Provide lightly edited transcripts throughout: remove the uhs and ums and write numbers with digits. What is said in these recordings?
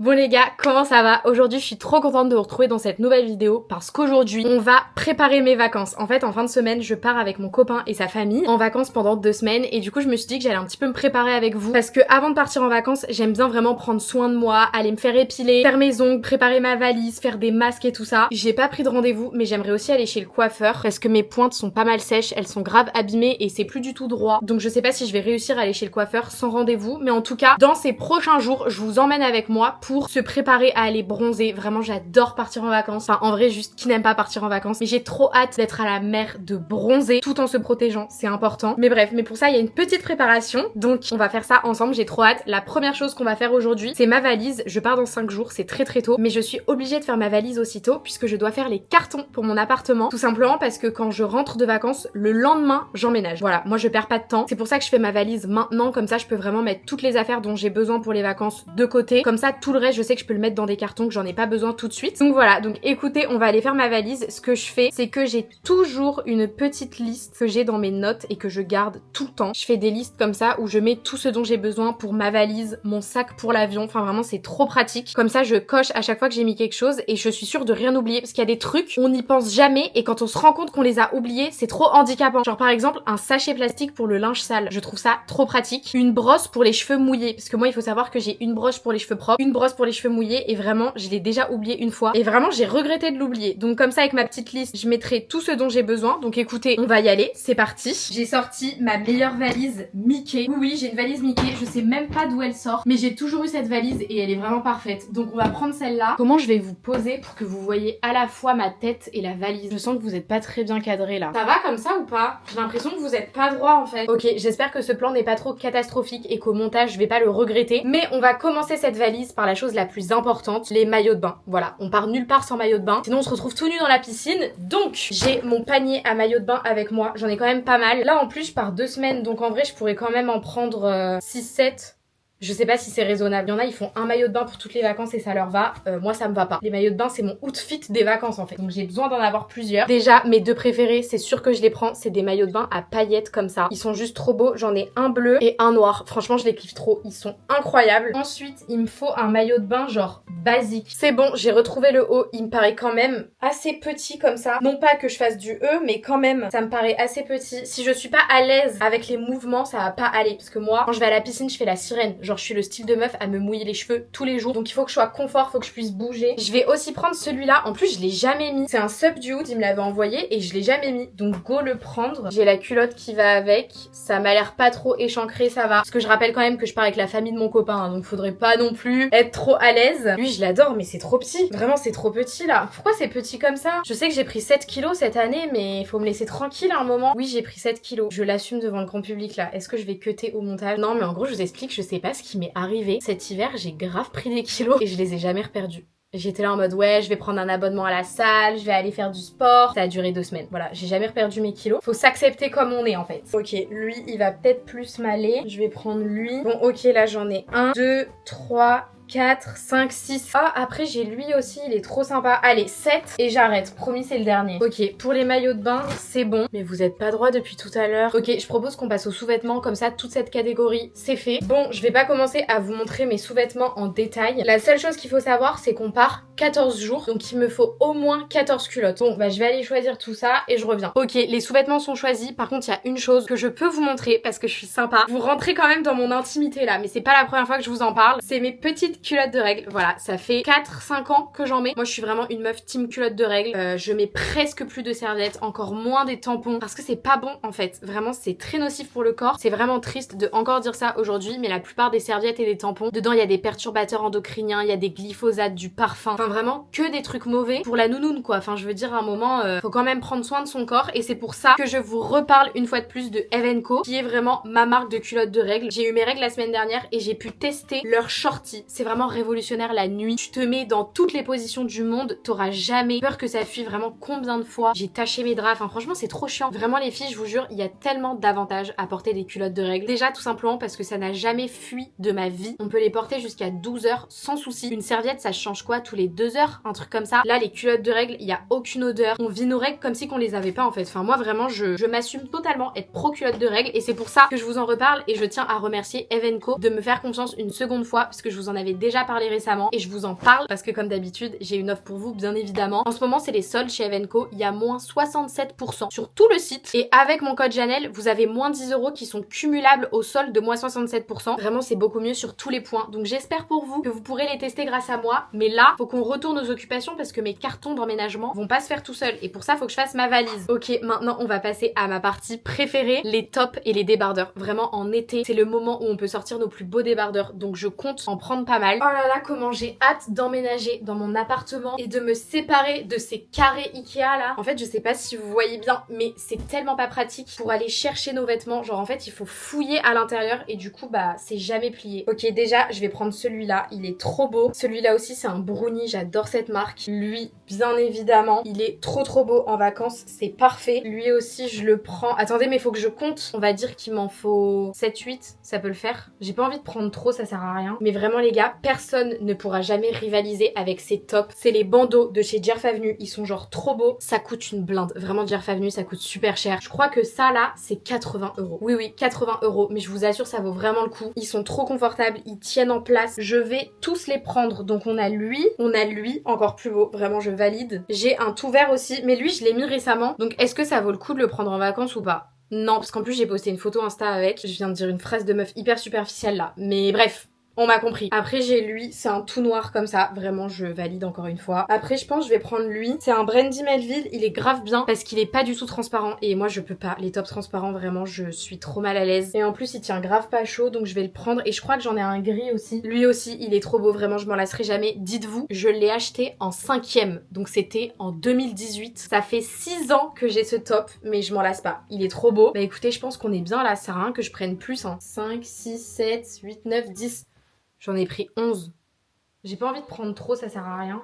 Bon les gars, comment ça va? Aujourd'hui je suis trop contente de vous retrouver dans cette nouvelle vidéo parce qu'aujourd'hui on va préparer mes vacances. En fait en fin de semaine je pars avec mon copain et sa famille en vacances pendant 2 semaines et du coup je me suis dit que j'allais un petit peu me préparer avec vous parce que avant de partir en vacances j'aime bien vraiment prendre soin de moi, aller me faire épiler, faire mes ongles, préparer ma valise, faire des masques et tout ça. J'ai pas pris de rendez-vous mais j'aimerais aussi aller chez le coiffeur parce que mes pointes sont pas mal sèches, elles sont grave abîmées et c'est plus du tout droit. Donc je sais pas si je vais réussir à aller chez le coiffeur sans rendez-vous, mais en tout cas dans ces prochains jours je vous emmène avec moi pour se préparer à aller bronzer. Vraiment j'adore partir en vacances. Enfin en vrai juste qui n'aime pas partir en vacances, mais j'ai trop hâte d'être à la mer, de bronzer tout en se protégeant, c'est important. Mais bref, mais pour ça il y a une petite préparation, donc on va faire ça ensemble, j'ai trop hâte. La première chose qu'on va faire aujourd'hui c'est ma valise. Je pars dans 5 jours, c'est très tôt, mais je suis obligée de faire ma valise aussitôt puisque je dois faire les cartons pour mon appartement, tout simplement parce que quand je rentre de vacances le lendemain j'emménage. Voilà, moi je perds pas de temps, c'est pour ça que je fais ma valise maintenant, comme ça je peux vraiment mettre toutes les affaires dont j'ai besoin pour les vacances de côté, comme ça tout le reste je sais que je peux le mettre dans des cartons, que j'en ai pas besoin tout de suite. Donc voilà, donc écoutez, on va aller faire ma valise. Ce que je fais, c'est que j'ai toujours une petite liste que j'ai dans mes notes et que je garde tout le temps. Je fais des listes comme ça où je mets tout ce dont j'ai besoin pour ma valise, mon sac pour l'avion, enfin vraiment c'est trop pratique. Comme ça je coche à chaque fois que j'ai mis quelque chose et je suis sûre de rien oublier parce qu'il y a des trucs, on n'y pense jamais et quand on se rend compte qu'on les a oubliés, c'est trop handicapant. Genre par exemple un sachet plastique pour le linge sale, je trouve ça trop pratique. Une brosse pour les cheveux mouillés, parce que moi il faut savoir que j'ai une brosse pour les cheveux propres, une brosse pour les cheveux mouillés et vraiment je l'ai déjà oublié une fois et vraiment j'ai regretté de l'oublier. Donc comme ça avec ma petite liste je mettrai tout ce dont j'ai besoin. Donc écoutez, on va y aller, c'est parti. J'ai sorti ma meilleure valise Mickey. Oui j'ai une valise Mickey, je sais même pas d'où elle sort, mais j'ai toujours eu cette valise et elle est vraiment parfaite. Donc on va prendre celle-là. Comment je vais vous poser pour que vous voyez à la fois ma tête et la valise? Je sens que vous êtes pas très bien cadré là. Ça va comme ça ou pas? J'ai l'impression que vous êtes pas droit en fait. Ok, j'espère que ce plan n'est pas trop catastrophique et qu'au montage je vais pas le regretter, mais on va commencer cette valise par la chose la plus importante, les maillots de bain. Voilà, on part nulle part sans maillot de bain, sinon on se retrouve tout nu dans la piscine. Donc j'ai mon panier à maillot de bain avec moi, j'en ai quand même pas mal. Là en plus je pars 2 semaines, donc en vrai je pourrais quand même en prendre 6-7. Je sais pas si c'est raisonnable. Il y en a, ils font un maillot de bain pour toutes les vacances et ça leur va. Moi, ça me va pas. Les maillots de bain, c'est mon outfit des vacances en fait. Donc j'ai besoin d'en avoir plusieurs. Déjà, mes 2 préférés, c'est sûr que je les prends. C'est des maillots de bain à paillettes comme ça. Ils sont juste trop beaux. J'en ai un bleu et un noir. Franchement, je les kiffe trop. Ils sont incroyables. Ensuite, il me faut un maillot de bain genre basique. C'est bon, j'ai retrouvé le haut. Il me paraît quand même assez petit comme ça. Non pas que je fasse du E, mais quand même, ça me paraît assez petit. Si je suis pas à l'aise avec les mouvements, ça va pas aller. Parce que moi, quand je vais à la piscine, je fais la sirène. Genre je suis le style de meuf à me mouiller les cheveux tous les jours, donc il faut que je sois confort, faut que je puisse bouger. Je vais aussi prendre celui-là, en plus je l'ai jamais mis, c'est un Subdued, il me l'avait envoyé et je l'ai jamais mis, donc go le prendre. J'ai la culotte qui va avec, ça m'a l'air pas trop échancré, ça va, parce que je rappelle quand même que je pars avec la famille de mon copain, hein, donc faudrait pas non plus être trop à l'aise. Lui je l'adore mais c'est trop petit, vraiment c'est trop petit là. Pourquoi c'est petit comme ça? Je sais que j'ai pris 7 kilos cette année, mais faut me laisser tranquille à un moment. Oui j'ai pris 7 kilos, je l'assume devant le grand public là. Est-ce que je vais cutter au montage? Non mais en gros je vous explique, je sais pas ce qui m'est arrivé cet hiver, j'ai grave pris des kilos et je les ai jamais reperdus. J'étais là en mode ouais je vais prendre un abonnement à la salle, je vais aller faire du sport. Ça a duré 2 semaines. Voilà, j'ai jamais reperdu mes kilos. Faut s'accepter comme on est en fait. Ok, lui il va peut-être plus m'aller. Je vais prendre lui. Bon ok là j'en ai 1, 2, 3, 4, 5, 6. Ah, après j'ai lui aussi, il est trop sympa. Allez, 7 et j'arrête. Promis, c'est le dernier. Ok, pour les maillots de bain, c'est bon. Mais vous êtes pas droit depuis tout à l'heure. Ok, je propose qu'on passe aux sous-vêtements. Comme ça, toute cette catégorie, c'est fait. Bon, je vais pas commencer à vous montrer mes sous-vêtements en détail. La seule chose qu'il faut savoir, c'est qu'on part 14 jours. Donc il me faut au moins 14 culottes. Bon, bah je vais aller choisir tout ça et je reviens. Ok, les sous-vêtements sont choisis. Par contre, il y a une chose que je peux vous montrer parce que je suis sympa. Vous rentrez quand même dans mon intimité là, mais c'est pas la première fois que je vous en parle. C'est mes petites culottes de règles. Voilà, ça fait 4-5 ans que j'en mets. Moi je suis vraiment une meuf team culotte de règles. Je mets presque plus de serviettes, encore moins des tampons parce que c'est pas bon en fait. Vraiment c'est très nocif pour le corps. C'est vraiment triste de encore dire ça aujourd'hui, mais la plupart des serviettes et des tampons, dedans il y a des perturbateurs endocriniens, il y a des glyphosates, du parfum. Enfin vraiment que des trucs mauvais pour la nounoune quoi. Enfin je veux dire à un moment, faut quand même prendre soin de son corps et c'est pour ça que je vous reparle une fois de plus de Evenco qui est vraiment ma marque de culottes de règles. J'ai eu mes règles la semaine dernière et j'ai pu tester leur shorty. C'est vraiment révolutionnaire la nuit. Tu te mets dans toutes les positions du monde, t'auras jamais peur que ça fuit. Vraiment combien de fois j'ai taché mes draps. Enfin franchement c'est trop chiant. Vraiment les filles je vous jure il y a tellement d'avantages à porter des culottes de règles. Déjà tout simplement parce que ça n'a jamais fui de ma vie. On peut les porter jusqu'à 12 heures sans souci. Une serviette ça change quoi tous les 2 heures? Un truc comme ça. Là les culottes de règles il y a aucune odeur. On vit nos règles comme si qu'on les avait pas en fait. Enfin moi vraiment je m'assume totalement être pro culottes de règles et c'est pour ça que je vous en reparle et je tiens à remercier Evenco de me faire confiance une seconde fois parce que je vous en avais déjà parlé récemment et je vous en parle parce que comme d'habitude, j'ai une offre pour vous bien évidemment. En ce moment, c'est les soldes chez Evenco, il y a moins 67% sur tout le site et avec mon code Janelle, vous avez moins 10 € qui sont cumulables au solde de moins 67%. Vraiment, c'est beaucoup mieux sur tous les points. Donc j'espère pour vous que vous pourrez les tester grâce à moi. Mais là, faut qu'on retourne aux occupations parce que mes cartons d'emménagement vont pas se faire tout seuls. Et pour ça, faut que je fasse ma valise. Ok, maintenant, on va passer à ma partie préférée, les tops et les débardeurs. Vraiment, en été, c'est le moment où on peut sortir nos plus beaux débardeurs. Donc je compte en prendre pas mal. Oh là là, comment j'ai hâte d'emménager dans mon appartement et de me séparer de ces carrés Ikea là. En fait, je sais pas si vous voyez bien, mais c'est tellement pas pratique pour aller chercher nos vêtements. Genre en fait, il faut fouiller à l'intérieur et du coup, bah, c'est jamais plié. Ok, déjà, je vais prendre celui-là. Il est trop beau. Celui-là aussi, c'est un brownie. J'adore cette marque. Lui, bien évidemment, il est trop beau en vacances. C'est parfait. Lui aussi, je le prends. Attendez, mais faut que je compte. On va dire qu'il m'en faut 7-8. Ça peut le faire. J'ai pas envie de prendre trop, ça sert à rien. Mais vraiment, les gars, personne ne pourra jamais rivaliser avec ces tops. C'est les bandeaux de chez Jerf Avenue. Ils sont genre trop beaux. Ça coûte une blinde. Vraiment, Jerf Avenue, ça coûte super cher. Je crois que ça, là, c'est 80 €. Oui, 80 €. Mais je vous assure, ça vaut vraiment le coup. Ils sont trop confortables. Ils tiennent en place. Je vais tous les prendre. Donc, on a lui, encore plus beau. Vraiment, je valide. J'ai un tout vert aussi. Mais lui, je l'ai mis récemment. Donc, est-ce que ça vaut le coup de le prendre en vacances ou pas? Non, parce qu'en plus, j'ai posté une photo Insta avec. Je viens de dire une phrase de meuf hyper superficielle là. Mais bref. On m'a compris. Après, j'ai lui, c'est un tout noir comme ça. Vraiment, je valide encore une fois. Après, je pense que je vais prendre lui. C'est un Brandy Melville. Il est grave bien parce qu'il est pas du tout transparent. Et moi, je peux pas. Les tops transparents, vraiment, je suis trop mal à l'aise. Et en plus, il tient grave pas chaud. Donc, je vais le prendre. Et je crois que j'en ai un gris aussi. Lui aussi, il est trop beau. Vraiment, je m'en lasserai jamais. Dites-vous, je l'ai acheté en 5e. Donc, c'était en 2018. Ça fait 6 ans que j'ai ce top. Mais je m'en lasse pas. Il est trop beau. Bah écoutez, je pense qu'on est bien là. Ça sert à rien que je prenne plus. 5, 6, 7, 8, 9, 10... J'en ai pris 11. J'ai pas envie de prendre trop, ça sert à rien.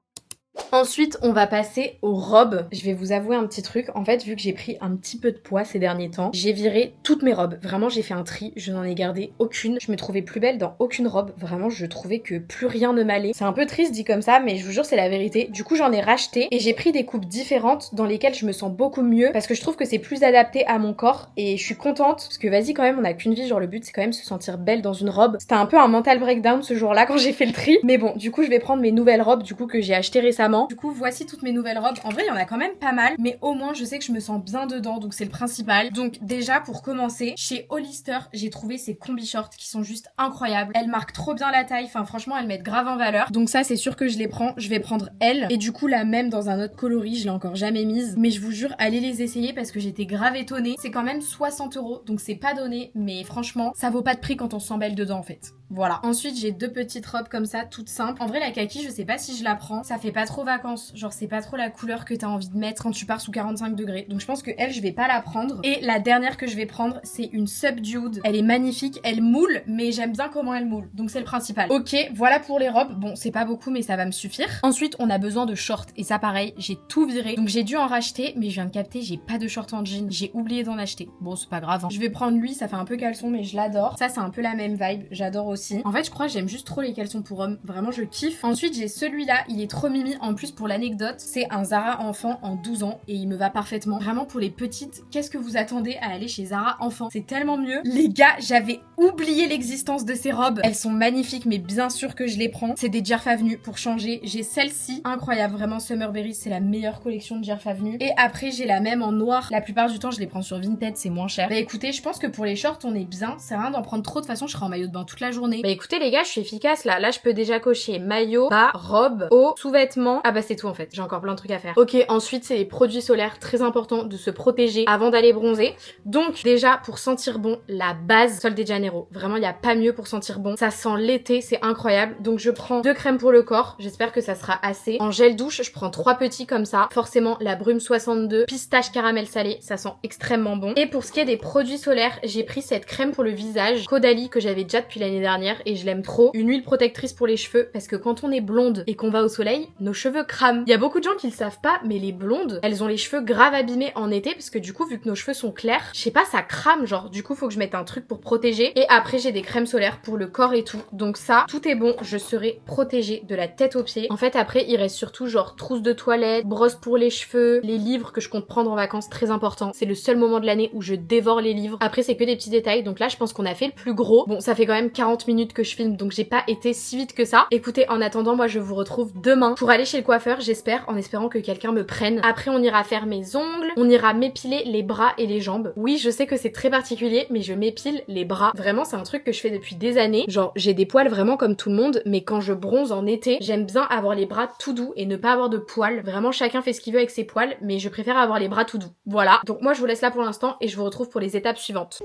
Ensuite, on va passer aux robes. Je vais vous avouer un petit truc. En fait, vu que j'ai pris un petit peu de poids ces derniers temps, j'ai viré toutes mes robes. Vraiment, j'ai fait un tri. Je n'en ai gardé aucune. Je me trouvais plus belle dans aucune robe. Vraiment, je trouvais que plus rien ne m'allait. C'est un peu triste dit comme ça, mais je vous jure, c'est la vérité. Du coup, j'en ai racheté et j'ai pris des coupes différentes dans lesquelles je me sens beaucoup mieux parce que je trouve que c'est plus adapté à mon corps et je suis contente parce que vas-y, quand même, on a qu'une vie. Genre, le but, c'est quand même se sentir belle dans une robe. C'était un peu un mental breakdown ce jour-là quand j'ai fait le tri. Mais bon, du coup, je vais prendre mes nouvelles robes du coup que j'ai achetées récemment. Du coup, voici toutes mes nouvelles robes. En vrai, il y en a quand même pas mal, mais au moins, je sais que je me sens bien dedans, donc c'est le principal. Donc déjà, pour commencer, chez Hollister, j'ai trouvé ces combi shorts qui sont juste incroyables. Elles marquent trop bien la taille, enfin franchement, elles mettent grave en valeur. Donc ça, c'est sûr que je les prends. Je vais prendre elles. Et du coup, la même dans un autre coloris, je l'ai encore jamais mise. Mais je vous jure, allez les essayer parce que j'étais grave étonnée. C'est quand même 60 €, donc c'est pas donné, mais franchement, ça vaut pas de prix quand on s'embelle dedans en fait. Voilà. Ensuite, j'ai deux petites robes comme ça, toutes simples. En vrai, la kaki, je sais pas si je la prends. Ça fait pas trop vacances. Genre, c'est pas trop la couleur que t'as envie de mettre quand tu pars sous 45 degrés. Donc, je pense que elle, je vais pas la prendre. Et la dernière que je vais prendre, c'est une Subdued. Elle est magnifique. Elle moule, mais j'aime bien comment elle moule. Donc, c'est le principal. Ok, voilà pour les robes. Bon, c'est pas beaucoup, mais ça va me suffire. Ensuite, on a besoin de shorts. Et ça, pareil, j'ai tout viré. Donc, j'ai dû en racheter, mais je viens de capter, j'ai pas de shorts en jean. J'ai oublié d'en acheter. Bon, c'est pas grave, hein. Je vais prendre lui, ça fait un peu caleçon, mais je l'adore. Ça, c'est un peu la même vibe. J'adore aussi. En fait, je crois que j'aime juste trop les caleçons pour hommes. Vraiment, je kiffe. Ensuite, j'ai celui-là. Il est trop mimi. En plus, pour l'anecdote, c'est un Zara enfant en 12 ans et il me va parfaitement. Vraiment, pour les petites, qu'est-ce que vous attendez à aller chez Zara enfant? C'est tellement mieux. Les gars, j'avais oublié l'existence de ces robes. Elles sont magnifiques, mais bien sûr que je les prends. C'est des Jerf Avenue pour changer. J'ai celle-ci. Incroyable. Vraiment, Summerberry, c'est la meilleure collection de Jerf Avenue. Et après, j'ai la même en noir. La plupart du temps, je les prends sur Vinted. C'est moins cher. Bah écoutez, je pense que pour les shorts, on est bien. C'est rien d'en prendre trop. De toute façon, je serai en maillot de bain toute la journée. Bah écoutez, les gars, je suis efficace là. Là, je peux déjà cocher maillot, bas, robe, haut, sous-vêtements. Ah bah c'est tout en fait. J'ai encore plein de trucs à faire. Ok, ensuite, c'est les produits solaires. Très important de se protéger avant d'aller bronzer. Donc, déjà, pour sentir bon, la base Sol de Janeiro. Vraiment, il n'y a pas mieux pour sentir bon. Ça sent l'été, c'est incroyable. Donc, je prends 2 crèmes pour le corps. J'espère que ça sera assez. En gel douche, je prends 3 petits comme ça. Forcément, la Brume 62, pistache caramel salé. Ça sent extrêmement bon. Et pour ce qui est des produits solaires, j'ai pris cette crème pour le visage, Caudalie, que j'avais déjà depuis l'année dernière et je l'aime trop. Une huile protectrice pour les cheveux parce que quand on est blonde et qu'on va au soleil, nos cheveux crament. Il y a beaucoup de gens qui le savent pas, mais les blondes, elles ont les cheveux grave abîmés en été parce que du coup, vu que nos cheveux sont clairs, je sais pas, ça crame genre. Du coup, faut que je mette un truc pour protéger. Et après, j'ai des crèmes solaires pour le corps et tout. Donc ça, tout est bon. Je serai protégée de la tête aux pieds. En fait, après, il reste surtout genre trousse de toilette, brosse pour les cheveux, les livres que je compte prendre en vacances, très important. C'est le seul moment de l'année où je dévore les livres. Après, c'est que des petits détails. Donc là, je pense qu'on a fait le plus gros. Bon, ça fait quand même 40 30 minutes que je filme, donc j'ai pas été si vite que ça. Écoutez, en attendant, moi je vous retrouve demain pour aller chez le coiffeur, j'espère, en espérant que quelqu'un me prenne. Après on ira faire mes ongles, on ira m'épiler les bras et les jambes. Oui, je sais que c'est très particulier, mais je m'épile les bras. Vraiment, c'est un truc que je fais depuis des années. Genre, j'ai des poils vraiment comme tout le monde, mais quand je bronze en été, j'aime bien avoir les bras tout doux et ne pas avoir de poils. Vraiment, chacun fait ce qu'il veut avec ses poils, mais je préfère avoir les bras tout doux. Voilà. Donc moi, je vous laisse là pour l'instant et je vous retrouve pour les étapes suivantes.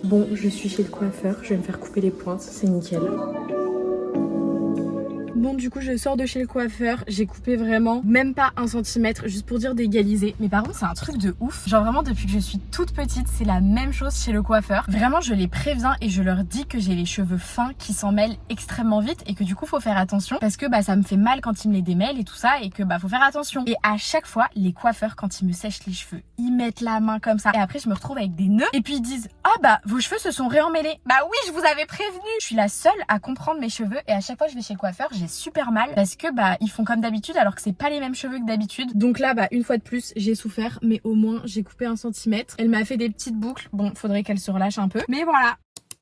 Bon, je suis chez le coiffeur, je vais me faire couper les pointes, c'est nickel. Bon, du coup je sors de chez le coiffeur, j'ai coupé vraiment même pas 1 centimètre, juste pour dire d'égaliser. Mais par contre c'est un truc de ouf, genre vraiment depuis que je suis toute petite c'est la même chose chez le coiffeur. Vraiment je les préviens et je leur dis que j'ai les cheveux fins qui s'en mêlent extrêmement vite et que du coup faut faire attention parce que bah ça me fait mal quand ils me les démêlent et tout ça et que bah faut faire attention. Et à chaque fois les coiffeurs quand ils me sèchent les cheveux, ils mettent la main comme ça et après je me retrouve avec des nœuds et puis ils disent ah bah vos cheveux se sont réemmêlés. Bah oui, je vous avais prévenu. Je suis la seule à comprendre mes cheveux et à chaque fois que je vais chez le coiffeur j'ai super mal parce que bah ils font comme d'habitude alors que c'est pas les mêmes cheveux que d'habitude. Donc là bah une fois de plus j'ai souffert mais au moins j'ai coupé 1 centimètre. Elle m'a fait des petites boucles, bon faudrait qu'elle se relâche un peu mais voilà.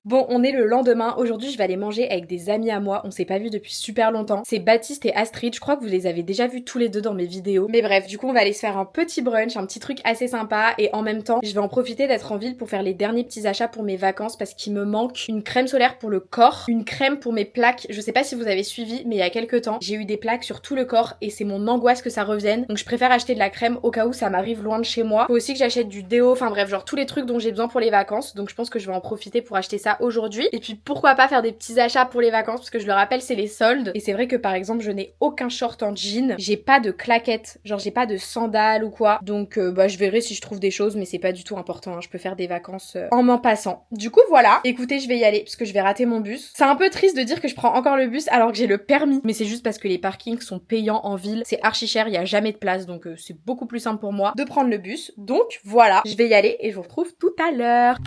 Bon, on est le lendemain. Aujourd'hui, je vais aller manger avec des amis à moi. On s'est pas vus depuis super longtemps. C'est Baptiste et Astrid. Je crois que vous les avez déjà vus tous les deux dans mes vidéos. Mais bref, du coup, on va aller se faire un petit brunch, un petit truc assez sympa. Et en même temps, je vais en profiter d'être en ville pour faire les derniers petits achats pour mes vacances parce qu'il me manque une crème solaire pour le corps, une crème pour mes plaques. Je sais pas si vous avez suivi, mais il y a quelques temps, j'ai eu des plaques sur tout le corps et c'est mon angoisse que ça revienne. Donc je préfère acheter de la crème au cas où ça m'arrive loin de chez moi. Faut aussi que j'achète du déo, enfin bref, genre tous les trucs dont j'ai besoin pour les vacances. Donc je pense que je vais en profiter pour acheter ça aujourd'hui. Et puis pourquoi pas faire des petits achats pour les vacances parce que je le rappelle c'est les soldes. Et c'est vrai que par exemple je n'ai aucun short en jean, j'ai pas de claquettes, genre j'ai pas de sandales ou quoi. Donc bah je verrai si je trouve des choses mais c'est pas du tout important, hein. Je peux faire des vacances en m'en passant. Du coup voilà, écoutez je vais y aller parce que je vais rater mon bus. C'est un peu triste de dire que je prends encore le bus alors que j'ai le permis. Mais c'est juste parce que les parkings sont payants en ville, c'est archi cher, il y a jamais de place donc c'est beaucoup plus simple pour moi de prendre le bus. Donc voilà, je vais y aller et je vous retrouve tout à l'heure.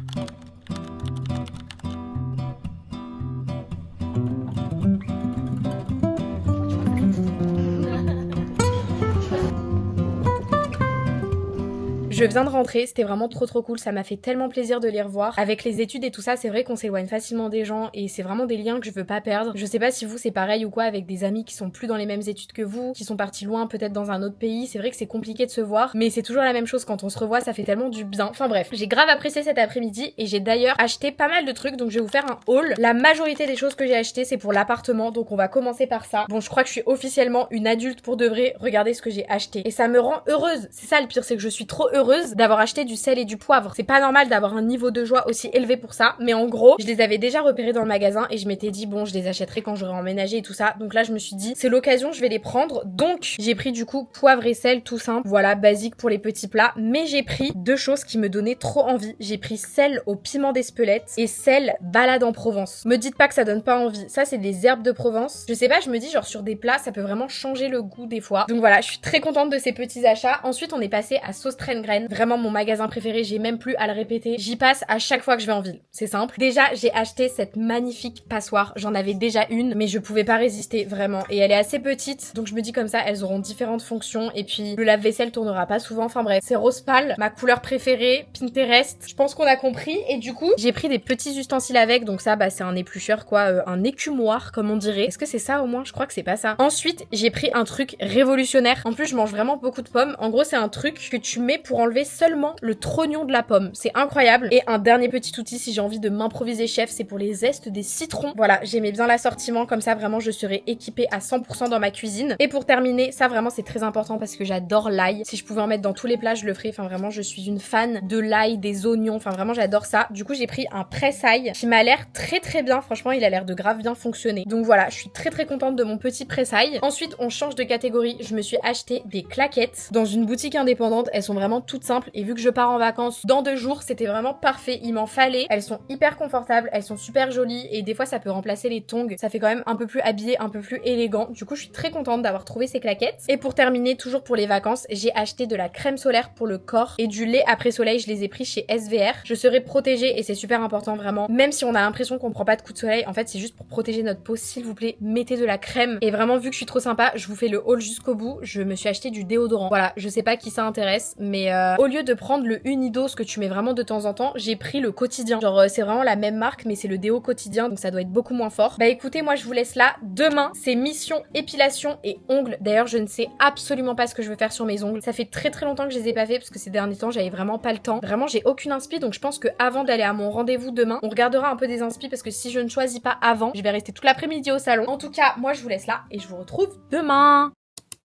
Je viens de rentrer, c'était vraiment trop cool, ça m'a fait tellement plaisir de les revoir. Avec les études et tout ça, c'est vrai qu'on s'éloigne facilement des gens et c'est vraiment des liens que je veux pas perdre. Je sais pas si vous c'est pareil ou quoi avec des amis qui sont plus dans les mêmes études que vous, qui sont partis loin peut-être dans un autre pays, c'est vrai que c'est compliqué de se voir, mais c'est toujours la même chose quand on se revoit, ça fait tellement du bien. Enfin bref, j'ai grave apprécié cet après-midi et j'ai d'ailleurs acheté pas mal de trucs donc je vais vous faire un haul. La majorité des choses que j'ai achetées c'est pour l'appartement donc on va commencer par ça. Bon je crois que je suis officiellement une adulte pour de vrai, regardez ce que j'ai acheté. Et ça me rend heureuse, c'est ça le pire, c'est que je suis trop heureuse d'avoir acheté du sel et du poivre. C'est pas normal d'avoir un niveau de joie aussi élevé pour ça, mais en gros, je les avais déjà repérés dans le magasin et je m'étais dit bon, je les achèterai quand j'aurai emménagé et tout ça. Donc là, je me suis dit c'est l'occasion, je vais les prendre. Donc, j'ai pris du coup poivre et sel tout simple. Voilà, basique pour les petits plats, mais j'ai pris 2 choses qui me donnaient trop envie. J'ai pris sel au piment d'Espelette et sel balade en Provence. Me dites pas que ça donne pas envie. Ça, c'est des herbes de Provence. Je sais pas, je me dis genre sur des plats, ça peut vraiment changer le goût des fois. Donc voilà, je suis très contente de ces petits achats. Ensuite, on est passé à Sauce Traîne-Graine. Vraiment mon magasin préféré, j'ai même plus à le répéter. J'y passe à chaque fois que je vais en ville. C'est simple. Déjà, j'ai acheté cette magnifique passoire. J'en avais déjà une, mais je pouvais pas résister vraiment. Et elle est assez petite, donc je me dis comme ça, elles auront différentes fonctions. Et puis, le lave-vaisselle tournera pas souvent. Enfin bref, c'est rose pâle, ma couleur préférée, Pinterest. Je pense qu'on a compris. Et du coup, j'ai pris des petits ustensiles avec. Donc ça, bah c'est un éplucheur quoi, un écumoire comme on dirait. Est-ce que c'est ça au moins? Je crois que c'est pas ça. Ensuite, j'ai pris un truc révolutionnaire. En plus, je mange vraiment beaucoup de pommes. En gros, c'est un truc que tu mets pour enlever seulement le trognon de la pomme. C'est incroyable. Et un dernier petit outil si j'ai envie de m'improviser chef, c'est pour les zestes des citrons. Voilà, j'aimais bien l'assortiment, comme ça vraiment je serai équipée à 100% dans ma cuisine. Et pour terminer, ça vraiment c'est très important parce que j'adore l'ail. Si je pouvais en mettre dans tous les plats, je le ferais. Enfin vraiment, je suis une fan de l'ail, des oignons. Enfin vraiment, j'adore ça. Du coup, j'ai pris un presse-ail qui m'a l'air très bien. Franchement, il a l'air de grave bien fonctionner. Donc voilà, je suis très contente de mon petit presse-ail. Ensuite, on change de catégorie. Je me suis acheté des claquettes dans une boutique indépendante. Elles sont vraiment toutes simples et vu que je pars en vacances dans 2 jours, c'était vraiment parfait. Il m'en fallait. Elles sont hyper confortables, elles sont super jolies et des fois ça peut remplacer les tongs. Ça fait quand même un peu plus habillé, un peu plus élégant. Du coup, je suis très contente d'avoir trouvé ces claquettes. Et pour terminer, toujours pour les vacances, j'ai acheté de la crème solaire pour le corps et du lait après soleil. Je les ai pris chez SVR. Je serai protégée et c'est super important vraiment. Même si on a l'impression qu'on prend pas de coup de soleil, en fait c'est juste pour protéger notre peau. S'il vous plaît, mettez de la crème. Et vraiment, vu que je suis trop sympa, je vous fais le haul jusqu'au bout. Je me suis acheté du déodorant. Voilà, je sais pas qui ça intéresse, mais au lieu de prendre le Unidos que tu mets vraiment de temps en temps, j'ai pris le quotidien. Genre c'est vraiment la même marque mais c'est le déo quotidien donc ça doit être beaucoup moins fort. Bah écoutez, moi je vous laisse là. Demain c'est mission épilation et ongles. D'ailleurs je ne sais absolument pas ce que je veux faire sur mes ongles. Ça fait très très longtemps que je les ai pas fait parce que ces derniers temps j'avais vraiment pas le temps. Vraiment j'ai aucune inspi donc je pense que avant d'aller à mon rendez-vous demain, on regardera un peu des inspi parce que si je ne choisis pas avant, je vais rester toute l'après-midi au salon. En tout cas, moi je vous laisse là et je vous retrouve demain.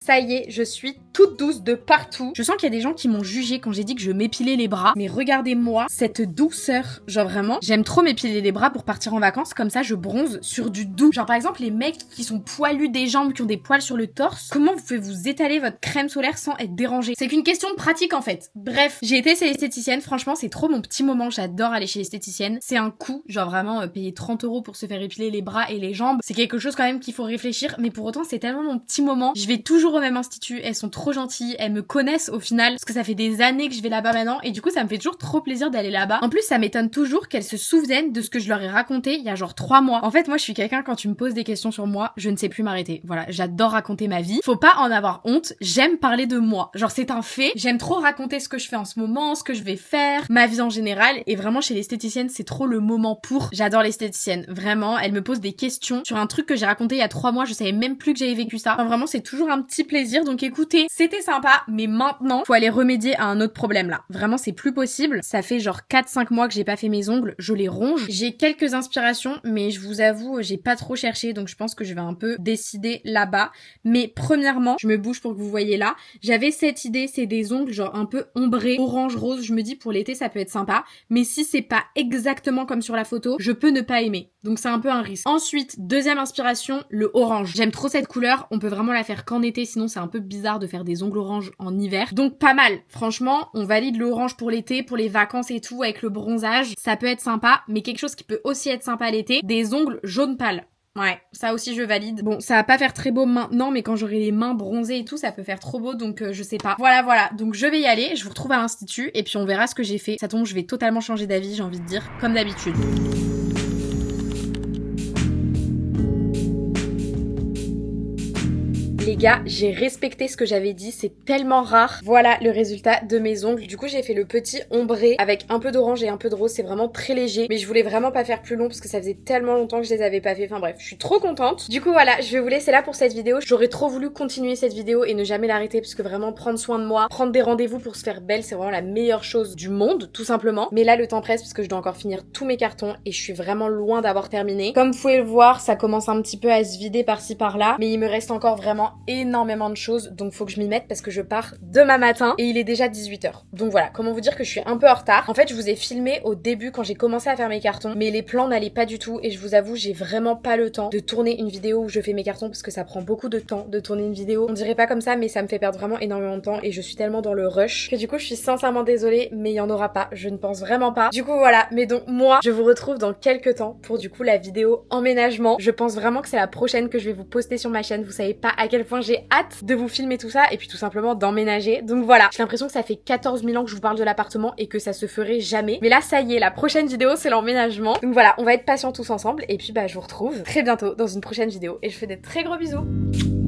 Ça y est, je suis toute douce de partout. Je sens qu'il y a des gens qui m'ont jugée quand j'ai dit que je m'épilais les bras. Mais regardez-moi cette douceur. Genre vraiment, j'aime trop m'épiler les bras pour partir en vacances. Comme ça, je bronze sur du doux. Genre par exemple, les mecs qui sont poilus des jambes, qui ont des poils sur le torse. Comment vous pouvez vous étaler votre crème solaire sans être dérangé? C'est qu'une question de pratique en fait. Bref, j'ai été chez l'esthéticienne. Franchement, c'est trop mon petit moment. J'adore aller chez l'esthéticienne. C'est un coût. Genre vraiment, payer 30 € pour se faire épiler les bras et les jambes. C'est quelque chose quand même qu'il faut réfléchir. Mais pour autant, c'est tellement mon petit moment. Je vais toujours au même institut, elles sont trop gentilles, elles me connaissent au final, parce que ça fait des années que je vais là-bas maintenant, et du coup ça me fait toujours trop plaisir d'aller là-bas. En plus ça m'étonne toujours qu'elles se souviennent de ce que je leur ai raconté il y a genre 3 mois. En fait moi je suis quelqu'un, quand tu me poses des questions sur moi, je ne sais plus m'arrêter. Voilà, j'adore raconter ma vie, faut pas en avoir honte, j'aime parler de moi. Genre c'est un fait, j'aime trop raconter ce que je fais en ce moment, ce que je vais faire, ma vie en général, et vraiment chez l'esthéticienne c'est trop le moment pour. J'adore l'esthéticienne, vraiment, elle me pose des questions sur un truc que j'ai raconté il y a 3 mois, je savais même plus que j'avais vécu ça. Enfin vraiment c'est toujours un petit plaisir. Donc écoutez, c'était sympa, mais maintenant, faut aller remédier à un autre problème là. Vraiment, c'est plus possible. Ça fait genre 4-5 mois que j'ai pas fait mes ongles, je les ronge. J'ai quelques inspirations, mais je vous avoue, j'ai pas trop cherché, donc je pense que je vais un peu décider là-bas. Mais premièrement, je me bouge pour que vous voyez là, j'avais cette idée, c'est des ongles genre un peu ombrés, orange-rose. Je me dis pour l'été, ça peut être sympa. Mais si c'est pas exactement comme sur la photo, je peux ne pas aimer. Donc c'est un peu un risque. Ensuite, deuxième inspiration, le orange. J'aime trop cette couleur, on peut vraiment la faire qu'en été, sinon c'est un peu bizarre de faire des ongles orange en hiver. Donc pas mal. Franchement, on valide l'orange pour l'été, pour les vacances et tout, avec le bronzage. Ça peut être sympa, mais quelque chose qui peut aussi être sympa l'été, des ongles jaune pâle. Ouais, ça aussi je valide. Bon, ça va pas faire très beau maintenant, mais quand j'aurai les mains bronzées et tout, ça peut faire trop beau, donc je sais pas. Voilà, donc je vais y aller, je vous retrouve à l'institut, et puis on verra ce que j'ai fait. Ça tombe, je vais totalement changer d'avis, j'ai envie de dire, comme d'habitude. Les gars, j'ai respecté ce que j'avais dit, c'est tellement rare. Voilà le résultat de mes ongles. Du coup, j'ai fait le petit ombré avec un peu d'orange et un peu de rose, c'est vraiment très léger. Mais je voulais vraiment pas faire plus long parce que ça faisait tellement longtemps que je les avais pas fait. Enfin bref, je suis trop contente. Du coup voilà, je vais vous laisser là pour cette vidéo. J'aurais trop voulu continuer cette vidéo et ne jamais l'arrêter parce que vraiment prendre soin de moi, prendre des rendez-vous pour se faire belle, c'est vraiment la meilleure chose du monde, tout simplement. Mais là, le temps presse parce que je dois encore finir tous mes cartons et je suis vraiment loin d'avoir terminé. Comme vous pouvez le voir, ça commence un petit peu à se vider par-ci par-là, mais il me reste encore vraiment énormément de choses, donc faut que je m'y mette parce que je pars demain matin et il est déjà 18 h. Donc voilà, comment vous dire que je suis un peu en retard. En fait, je vous ai filmé au début quand j'ai commencé à faire mes cartons, mais les plans n'allaient pas du tout et je vous avoue, j'ai vraiment pas le temps de tourner une vidéo où je fais mes cartons parce que ça prend beaucoup de temps de tourner une vidéo. On dirait pas comme ça, mais ça me fait perdre vraiment énormément de temps et je suis tellement dans le rush que du coup, je suis sincèrement désolée, mais il y en aura pas. Je ne pense vraiment pas. Du coup, voilà. Mais donc, moi, je vous retrouve dans quelques temps pour du coup la vidéo emménagement. Je pense vraiment que c'est la prochaine que je vais vous poster sur ma chaîne. Vous savez pas à quel point j'ai hâte de vous filmer tout ça et puis tout simplement d'emménager. Donc voilà, j'ai l'impression que ça fait 14 000 ans que je vous parle de l'appartement et que ça se ferait jamais. Mais là, ça y est, la prochaine vidéo, c'est l'emménagement. Donc voilà, on va être patients tous ensemble et puis bah je vous retrouve très bientôt dans une prochaine vidéo et je vous fais des très gros bisous.